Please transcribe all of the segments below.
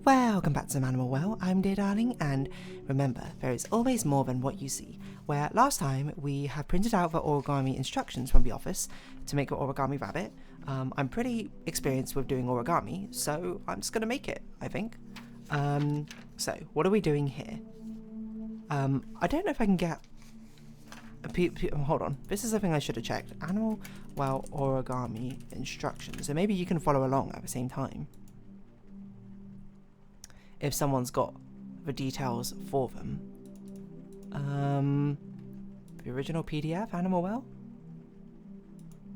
Welcome back to Some Animal Well, I'm Dear Darling, and remember, there is always more than what you see, where last time we have printed out the origami instructions from the office to make an origami rabbit. I'm pretty experienced with doing origami, so I'm just going to make it, I think. So, what are we doing here? I don't know if I can get... hold on, this is something I should have checked. Animal Well origami instructions, so maybe you can follow along at the same time. If someone's got the details for them. The original PDF, Animal Well?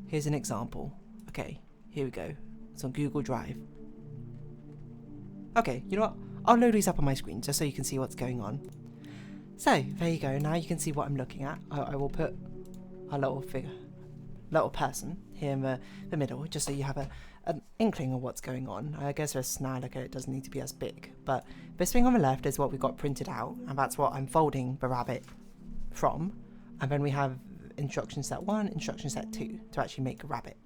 Here's an example. Okay, here we go. It's on Google Drive. Okay, you know what? I'll load these up on my screen just so you can see what's going on. So, there you go. Now you can see what I'm looking at. I will put a little figure, little person here in the middle, just so you have an inkling of what's going on. I guess there's now like it doesn't need to be as big, but this thing on the left is what we got printed out, and that's what I'm folding the rabbit from. And then we have instruction set 1, instruction set 2 to actually make a rabbit.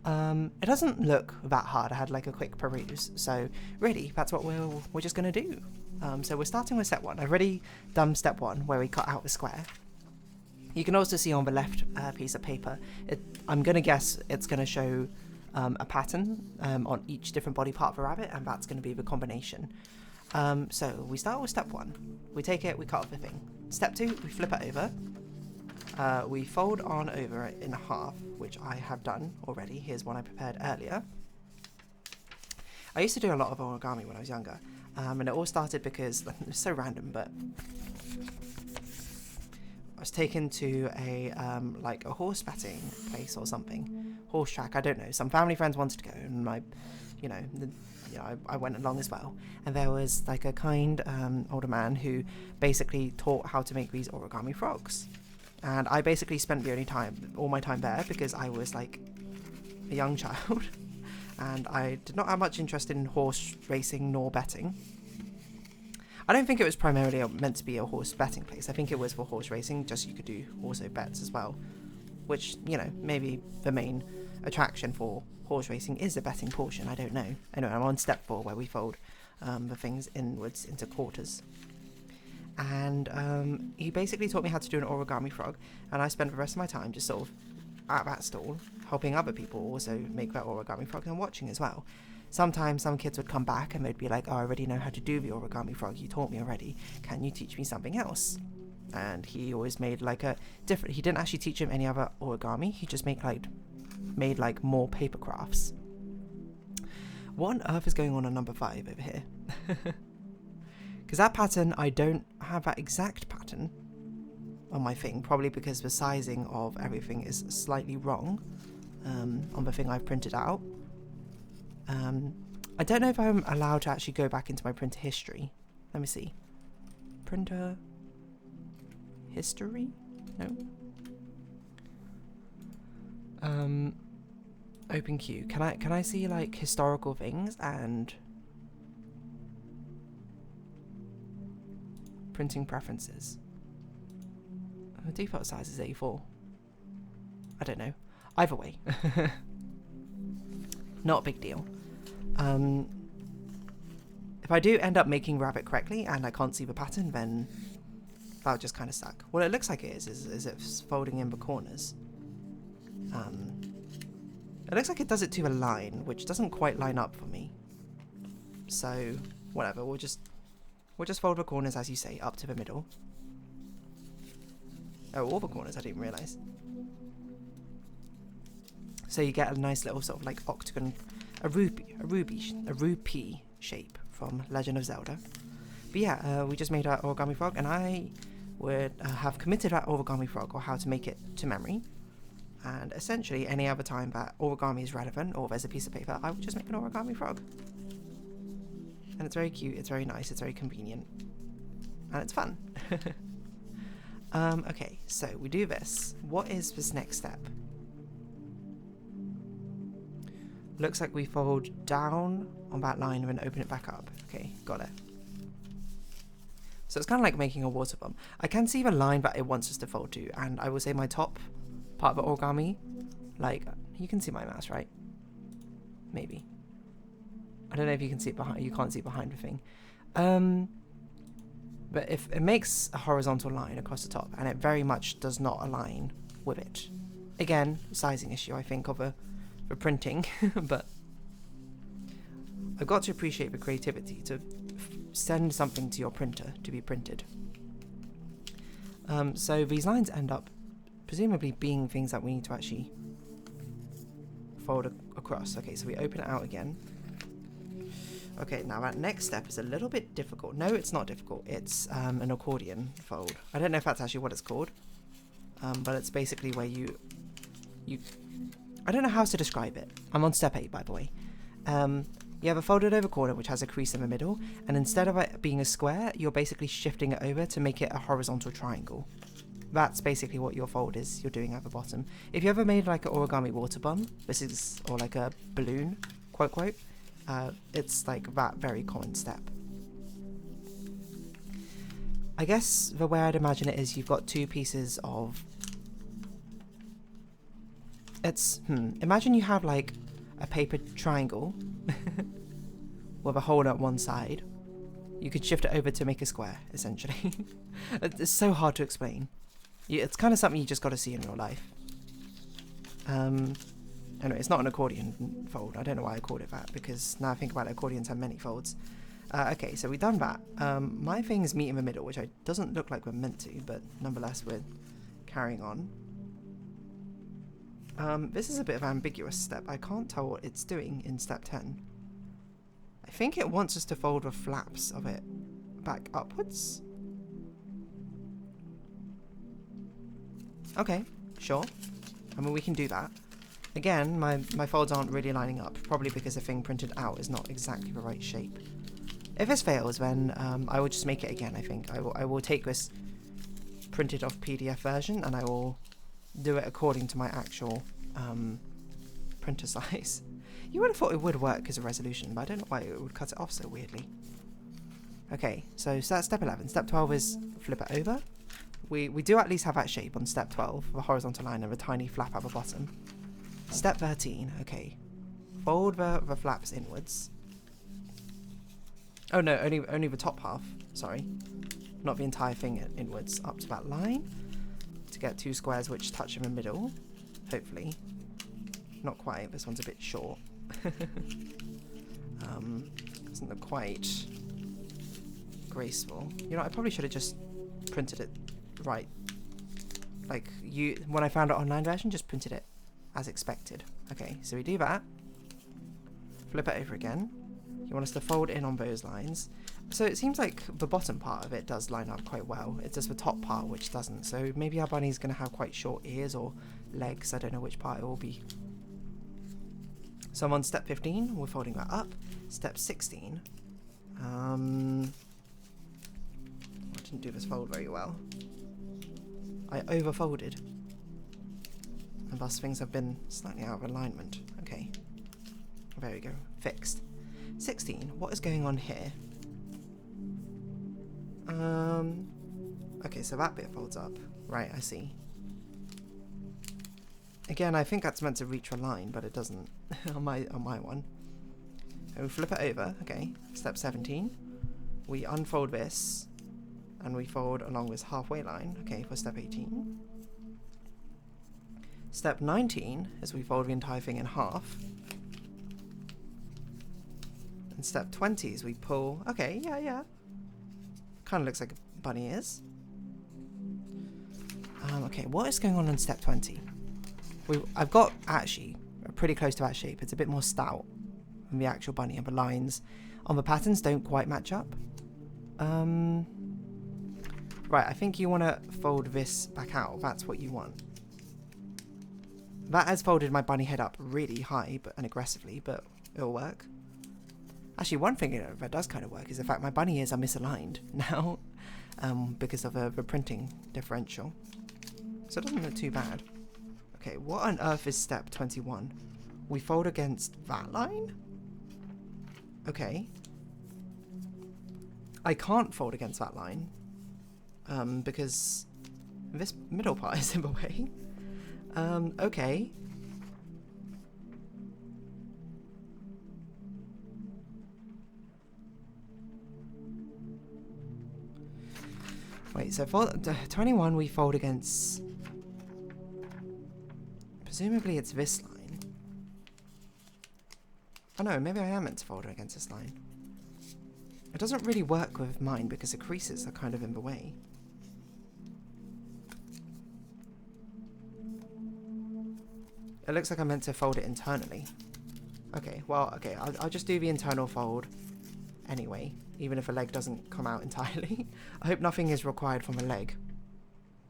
It doesn't look that hard. I had like a quick peruse, so really that's what we're just gonna do. So we're starting with step 1. I've already done step 1 where we cut out the square. You can also see on the left piece of paper, I'm gonna guess it's gonna show a pattern on each different body part of a rabbit, and that's going to be the combination. So we start with step 1. We take it, we cut off the thing. Step 2, we flip it over. We fold on over it in half, which I have done already. Here's one I prepared earlier. I used to do a lot of origami when I was younger, and it all started because, it's so random, but I was taken to a like a horse betting place or something. Horse track, I don't know. Some family friends wanted to go, and I went along as well. And there was like a kind older man who basically taught how to make these origami frogs. And I basically spent all my time there because I was like a young child, and I did not have much interest in horse racing nor betting. I don't think it was primarily meant to be a horse betting place. I think it was for horse racing, just so you could do also bets as well. Which, maybe the main attraction for horse racing is the betting portion. I don't know. Anyway, I'm on step 4 where we fold the things inwards into quarters. And he basically taught me how to do an origami frog. And I spent the rest of my time just sort of at that stall, helping other people also make that origami frog and watching as well. Sometimes some kids would come back and they'd be like, oh, I already know how to do the origami frog. You taught me already. Can you teach me something else? And he always made like a different... He didn't actually teach him any other origami. He just made like more paper crafts. What on earth is going on number 5 over here? Because that pattern, I don't have that exact pattern on my thing. Probably because the sizing of everything is slightly wrong on the thing I've printed out. I don't know if I'm allowed to actually go back into my printer history. Let me see. Printer history? No. Open queue. Can I see like historical things and printing preferences? The default size is 84. I don't know. Either way. Not a big deal. If I do end up making rabbit correctly and I can't see the pattern, then that'll just kind of suck. What it looks like it is it's folding in the corners. It looks like it does it to a line, which doesn't quite line up for me. So, whatever, we'll just fold the corners, as you say, up to the middle. Oh, all the corners, I didn't realise. So you get a nice little sort of like octagon, a rupee shape from Legend of Zelda. But yeah, we just made our origami frog, and I would have committed that origami frog or how to make it to memory. And essentially, any other time that origami is relevant or there's a piece of paper, I would just make an origami frog. And it's very cute, it's very nice, it's very convenient, and it's fun. Okay, so we do this. What is this next step? Looks like we fold down on that line and then open it back up. Okay, got it. So it's kind of like making a water bomb. I can see the line that it wants us to fold to, and I will say my top part of the origami, like, you can see my mouse, right? Maybe. I don't know if you can see it behind. You can't see it behind the thing. But if it makes a horizontal line across the top, and it very much does not align with it. Again, sizing issue, I think, of for printing, but I've got to appreciate the creativity to send something to your printer to be printed. So these lines end up presumably being things that we need to actually fold across. Okay, so we open it out again. Okay, now that next step is a little bit difficult. No, it's not difficult. It's an accordion fold. I don't know if that's actually what it's called, but it's basically where you I don't know how to describe it. I'm on step 8, by the way. You have a folded over corner which has a crease in the middle, and instead of it being a square, you're basically shifting it over to make it a horizontal triangle. That's basically what your fold is you're doing at the bottom. If you ever made like an origami water bum, or like a balloon, quote, it's like that very common step. I guess the way I'd imagine it is you've got two pieces of... imagine you have like a paper triangle with a hole at one side. You could shift it over to make a square, essentially. It's so hard to explain. It's kind of something you just got to see in real life. Anyway, it's not an accordion fold. I don't know why I called it that, because now I think about it, accordions have many folds. Okay, so we've done that. My things meet in the middle, which doesn't look like we're meant to, but nonetheless we're carrying on. This is a bit of an ambiguous step. I can't tell what it's doing in step 10. I think it wants us to fold the flaps of it back upwards. Okay, sure. I mean, we can do that. Again, my folds aren't really lining up, probably because the thing printed out is not exactly the right shape. If this fails, then I will just make it again, I think. I will take this printed off PDF version, and I will do it according to my actual printer size. You would have thought it would work as a resolution, but I don't know why it would cut it off so weirdly. Okay, so that's step 11. Step 12 is flip it over. We do at least have that shape on step 12, the horizontal line and a tiny flap at the bottom. Step 13, okay. Fold the flaps inwards. Oh no, only the top half, sorry. Not the entire thing inwards, up to that line. To get two squares which touch in the middle, hopefully. Not quite, this one's a bit short. Doesn't look quite graceful. You know, I probably should have just printed it right. Like, when I found it online version, just printed it as expected. Okay, so we do that. Flip it over again. You want us to fold in on those lines. So it seems like the bottom part of it does line up quite well. It's just the top part which doesn't. So maybe our bunny's going to have quite short ears or legs. I don't know which part it will be. So I'm on step 15. We're folding that up. Step 16. I didn't do this fold very well. I overfolded. And thus things have been slightly out of alignment. Okay. There we go. Fixed. 16. What is going on here? Okay, so that bit folds up. Right, I see. Again, I think that's meant to reach a line, but it doesn't on my one. And we flip it over. Okay, step 17. We unfold this, and we fold along this halfway line. Okay, for step 18. Step 19 is we fold the entire thing in half. And step 20 is we pull. Okay, yeah. Kind of looks like a bunny ears. Okay, what is going on in step 20? I've got actually pretty close to that shape. It's a bit more stout than the actual bunny, and the lines on the patterns don't quite match up. Right, I think you want to fold this back out. That's what you want. That has folded my bunny head up really high and aggressively, but it'll work. Actually, one thing that does kind of work is the fact my bunny ears are misaligned now because of the printing differential. So it doesn't look too bad. Okay, what on earth is step 21? We fold against that line? Okay. I can't fold against that line because this middle part is in the way. Okay. Okay, Wait, so for 21 we fold against... Presumably it's this line. Oh no, maybe I am meant to fold against this line. It doesn't really work with mine because the creases are kind of in the way. It looks like I'm meant to fold it internally. Okay, well, okay, I'll just do the internal fold anyway, even if a leg doesn't come out entirely. I hope nothing is required from a leg.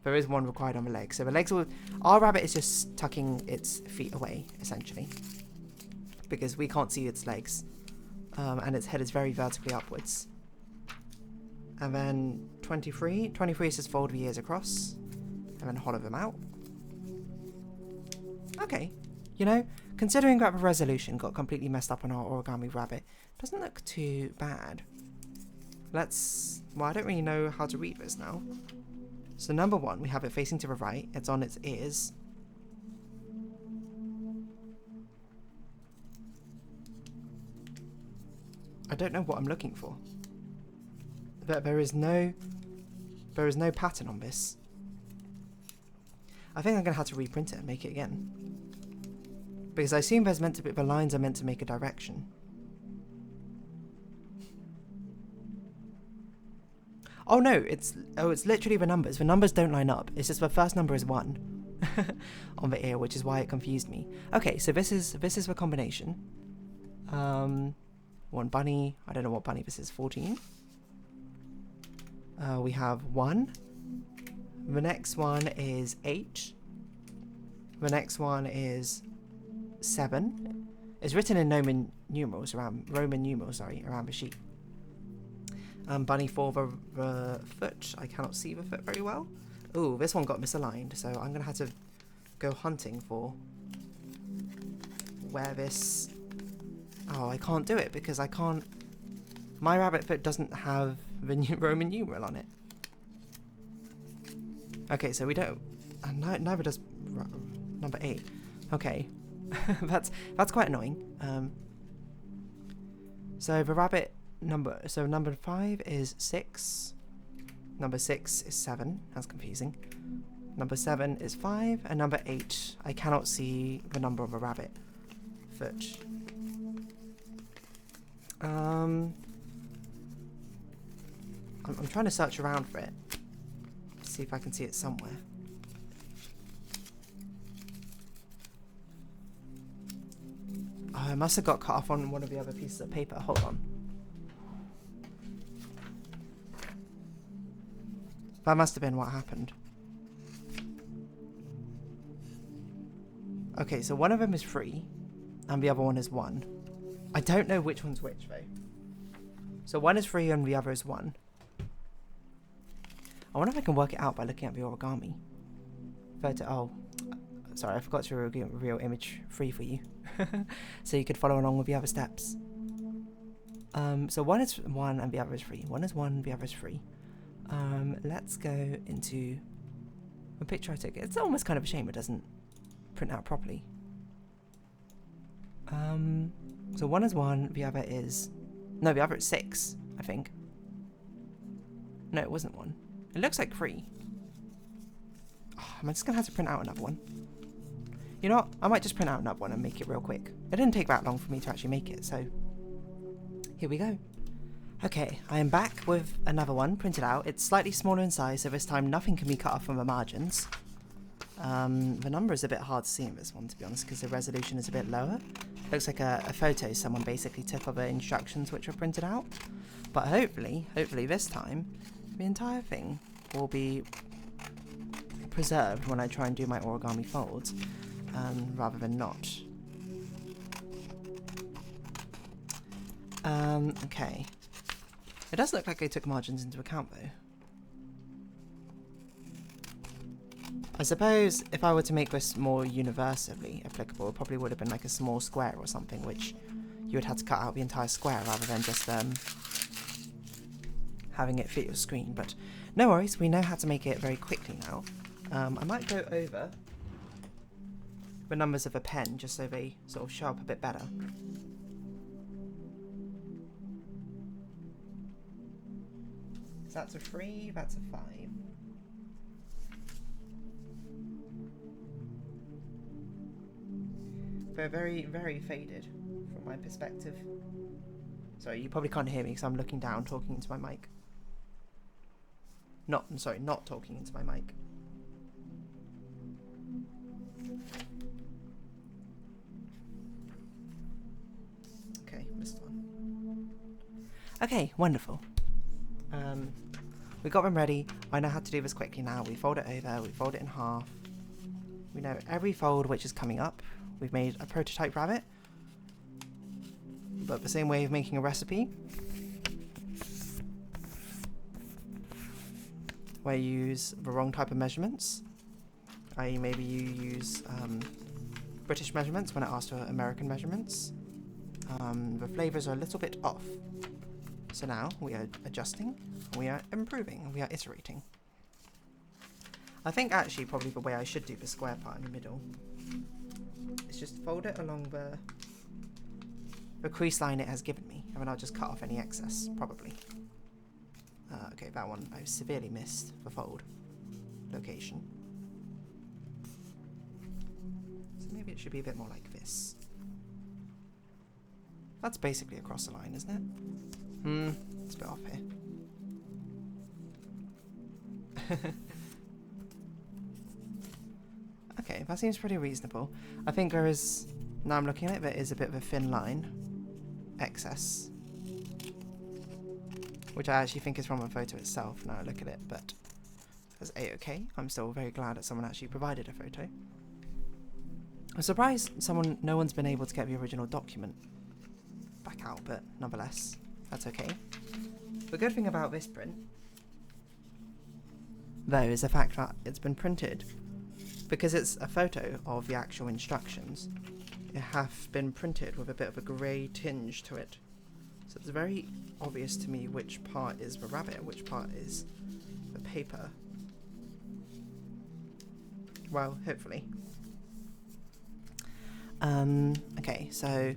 There is one required on the leg. So the legs will... Our rabbit is just tucking its feet away, essentially. Because we can't see its legs. And its head is very vertically upwards. And then 23. 23 is just fold the ears across. And then hollow them out. Okay. You know, considering that the resolution got completely messed up on our origami rabbit, doesn't look too bad. Let's... Well, I don't really know how to read this now. So number 1, we have it facing to the right. It's on its ears. I don't know what I'm looking for. But there is no pattern on this. I think I'm going to have to reprint it and make it again. Because I assume there's meant to be... The lines are meant to make a direction. Oh no, it's literally the numbers. The numbers don't line up. It's just the first number is 1 on the ear, which is why it confused me. Okay, so this is the combination. 1 bunny. I don't know what bunny this is. 14. We have 1. The next one is 8. The next one is 7. It's written in Roman numerals around the sheet. Bunny for the foot. I cannot see the foot very well. Ooh, this one got misaligned, so I'm gonna have to go hunting for where this... Oh, I can't do it because I can't... My rabbit foot doesn't have the Roman numeral on it. Okay, so we don't... neither does number 8. Okay. that's quite annoying. So the rabbit number... So number 5 is 6. Number 6 is 7. That's confusing. Number 7 is 5. And number 8, I cannot see the number of a rabbit foot. I'm trying to search around for it. See if I can see it somewhere. Oh, I must have got cut off on one of the other pieces of paper. Hold on. That must have been what happened. Okay, so one of them is 3, and the other one is 1. I don't know which one's which, though. So one is 3 and the other is 1. I wonder if I can work it out by looking at the origami. Oh, sorry, I forgot to reveal image 3 for you. So you could follow along with the other steps. So one is 1 and the other is 3. One is 1, the other is 3. Let's go into the picture I took. It's almost kind of a shame it doesn't print out properly. So one is 1, the other is... No, the other is 6, I think. No, it wasn't 1. It looks like 3. Oh, I'm just going to have to print out another one. You know what? I might just print out another one and make it real quick. It didn't take that long for me to actually make it, so... Here we go. Okay, I am back with another one printed out. It's slightly smaller in size, so this time nothing can be cut off from the margins. The number is a bit hard to see in this one, to be honest, because the resolution is a bit lower. Looks like a photo someone basically took of the instructions which were printed out. But hopefully this time, the entire thing will be preserved when I try and do my origami folds, rather than not. Okay. It does look like I took margins into account, though. I suppose if I were to make this more universally applicable, it probably would have been like a small square or something, which you would have to cut out the entire square rather than just having it fit your screen. But no worries, we know how to make it very quickly now. I might go over the numbers of a pen just so they sort of show up a bit better. that's a 3, that's a 5. They're very, very faded from my perspective. Sorry, you probably can't hear me because I'm looking down, talking into my mic. I'm sorry, not talking into my mic. Okay, missed one. Okay, wonderful. We got them ready. I know how to do this quickly now. We fold it over, we fold it in half. We know every fold which is coming up. We've made a prototype rabbit, but the same way of making a recipe, where you use the wrong type of measurements, i.e. maybe you use British measurements when it asks for American measurements. The flavours are a little bit off. So now we are adjusting, we are improving, we are iterating. I think actually probably the way I should do the square part in the middle is just fold it along the crease line it has given me, and then I'll just cut off any excess, probably. Okay, that one I severely missed the fold location. So maybe it should be a bit more like this. That's basically across the line, isn't it? It's a bit off here. Okay, that seems pretty reasonable. I think there is, now I'm looking at it, there is a bit of a thin line excess, which I actually think is from the photo itself now I look at it, but that's a-okay. I'm still very glad that someone actually provided a photo. I'm surprised no one's been able to get the original document back out, but nonetheless, that's okay. The good thing about this print, though, is the fact that it's been printed, because it's a photo of the actual instructions, it have been printed with a bit of a grey tinge to it. So it's very obvious to me which part is the rabbit, which part is the paper. Well, hopefully. Okay, so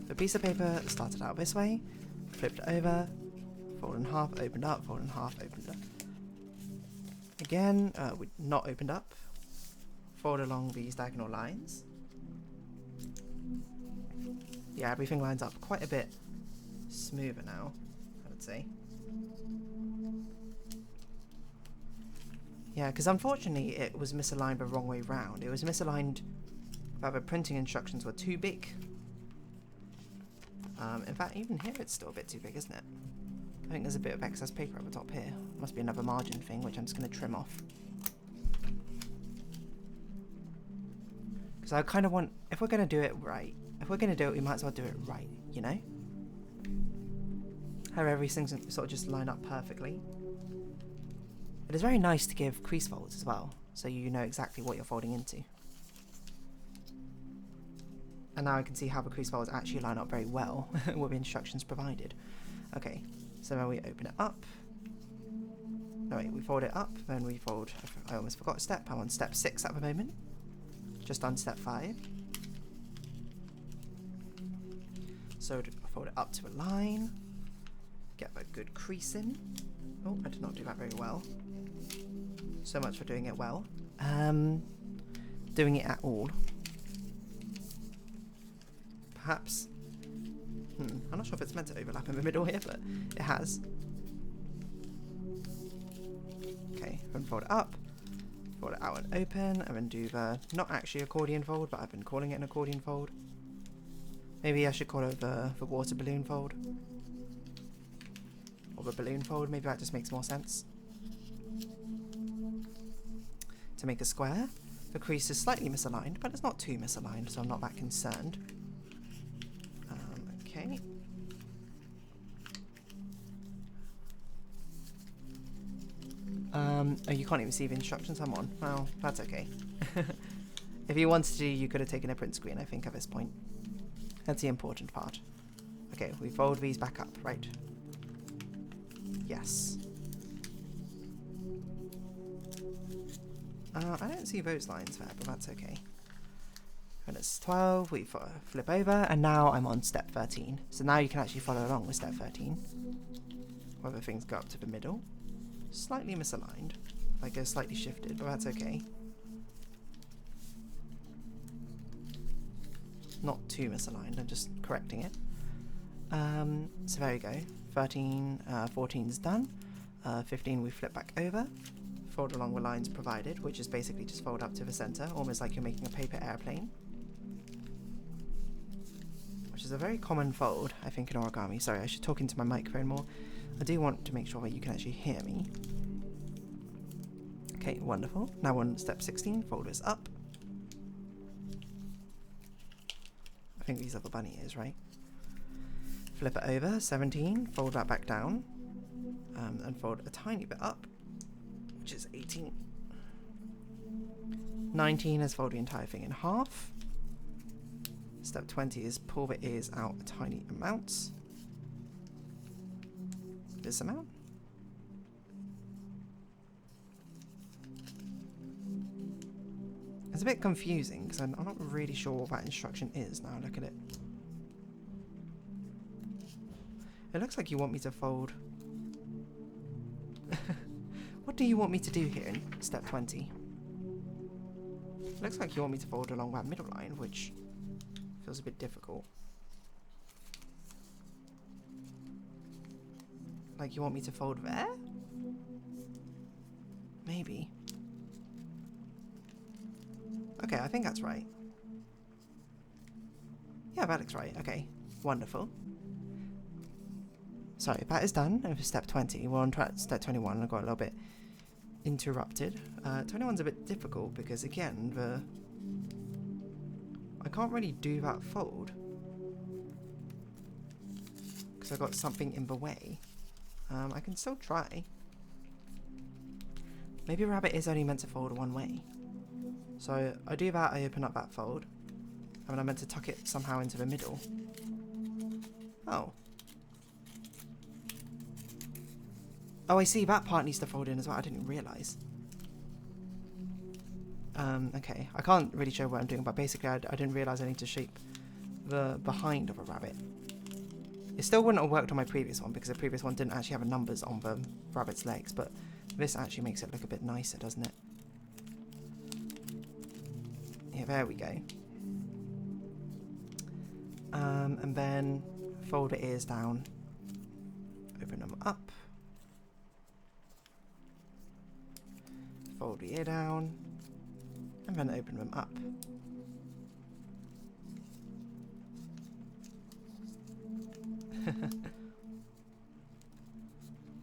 the piece of paper started out this way, flipped over, fold in half, opened up, fold in half, opened up. Again, not opened up. Fold along these diagonal lines. Yeah, everything lines up quite a bit smoother now, I would say. Yeah, because unfortunately it was misaligned the wrong way round. It was misaligned that the printing instructions were too big. In fact, even here it's still a bit too big, isn't it? I think there's a bit of excess paper at the top here. Must be another margin thing, which I'm just going to trim off. Because I kind of want, if we're going to do it right, if we're going to do it, we might as well do it right, you know? Have everything sort of just line up perfectly. It is very nice to give crease folds as well, so you know exactly what you're folding into. And now I can see how the crease folds actually line up very well with the instructions provided. Okay, so now we open it up. No wait, we fold it up, then we fold, I almost forgot a step, I'm on step 6 at the moment. Just on step 5. So fold it up to a line, get a good crease in. Oh, I did not do that very well. So much for doing it well. Doing it at all. Perhaps, I'm not sure if it's meant to overlap in the middle here, but it has. Okay, then fold it up, fold it out and open, and then do the, not actually accordion fold, but I've been calling it an accordion fold. Maybe I should call it the water balloon fold. Or the balloon fold, maybe that just makes more sense. To make a square, the crease is slightly misaligned, but it's not too misaligned, so I'm not that concerned. Okay. Oh, you can't even see the instructions I'm on. Well, that's okay. If you wanted to, you could have taken a print screen, I think, at this point. That's the important part. Okay, we fold these back up, right? Yes. I don't see those lines there, but that's okay. When it's 12, we flip over, and now I'm on step 13. So now you can actually follow along with step 13. Whether things go up to the middle. Slightly misaligned. Like they're slightly shifted, but that's okay. Not too misaligned, I'm just correcting it. So there you go. 13, 14's done. 15 we flip back over. Fold along the lines provided, which is basically just fold up to the center, almost like you're making a paper airplane. Which is a very common fold, I think, in origami. Sorry, I should talk into my microphone more. I do want to make sure that you can actually hear me. Okay, wonderful. Now on step 16, fold this up. I think these are the bunny ears, right? Flip it over, 17, fold that back down, and fold a tiny bit up, which is 18. 19 is fold the entire thing in half. Step 20 is pull the ears out a tiny amount. This amount. It's a bit confusing because I'm not really sure what that instruction is now. Look at it. It looks like you want me to fold. What do you want me to do here in step 20? It looks like you want me to fold along that middle line, which feels a bit difficult. Like you want me to fold there? Maybe. Okay, I think that's right. Yeah, that looks right. Okay, wonderful. Sorry, that is done over step 20. We're on step 21. I got a little bit interrupted. 21's a bit difficult because, again, I can't really do that fold because I got something in the way. I can still try. Maybe a rabbit is only meant to fold one way. So I do that, I open up that fold, and I'm meant to tuck it somehow into the middle. Oh. Oh, I see, that part needs to fold in as well. I didn't realise. Okay, I can't really show what I'm doing, but basically I didn't realise I need to shape the behind of a rabbit. It still wouldn't have worked on my previous one, because the previous one didn't actually have numbers on the rabbit's legs, but this actually makes it look a bit nicer, doesn't it? Yeah, there we go. And then fold the ears down, open them up, fold the ear down, and then open them up.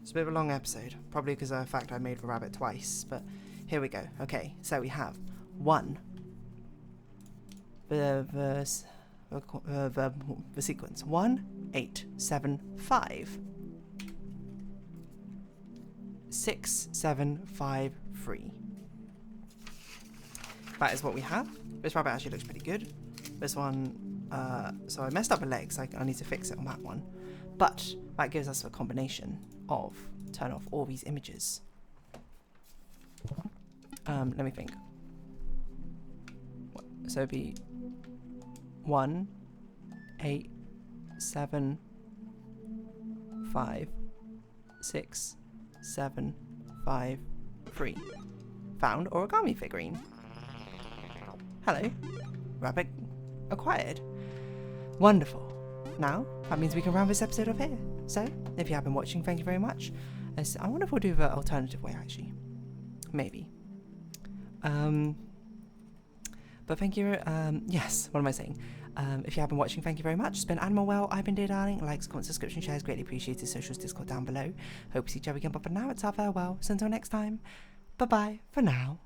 It's a bit of a long episode, probably because of the fact I made the rabbit twice, but here we go. Okay, so we have 1. The sequence. 1, 8, 7, 5. 6, 7, 5, 3. That is what we have. This rabbit actually looks pretty good. This one, so I messed up the legs. I need to fix it on that one. But that gives us a combination of turn off all these images. Let me think. So it'd be 1, 8, 7, 5, 6, 7, 5, 3. Found origami figurine. Hello. Rabbit acquired. Wonderful. Now, that means we can round this episode off here. So, if you have been watching, thank you very much. I wonder if we'll do the alternative way, actually. Maybe. But thank you, yes, what am I saying? If you have been watching, thank you very much. It's been Animal Well, I've been Dear Darling. Likes, comments, subscription, shares, greatly appreciated. Socials, Discord down below. Hope to see each other again, but for now, it's our farewell. So until next time, bye-bye for now.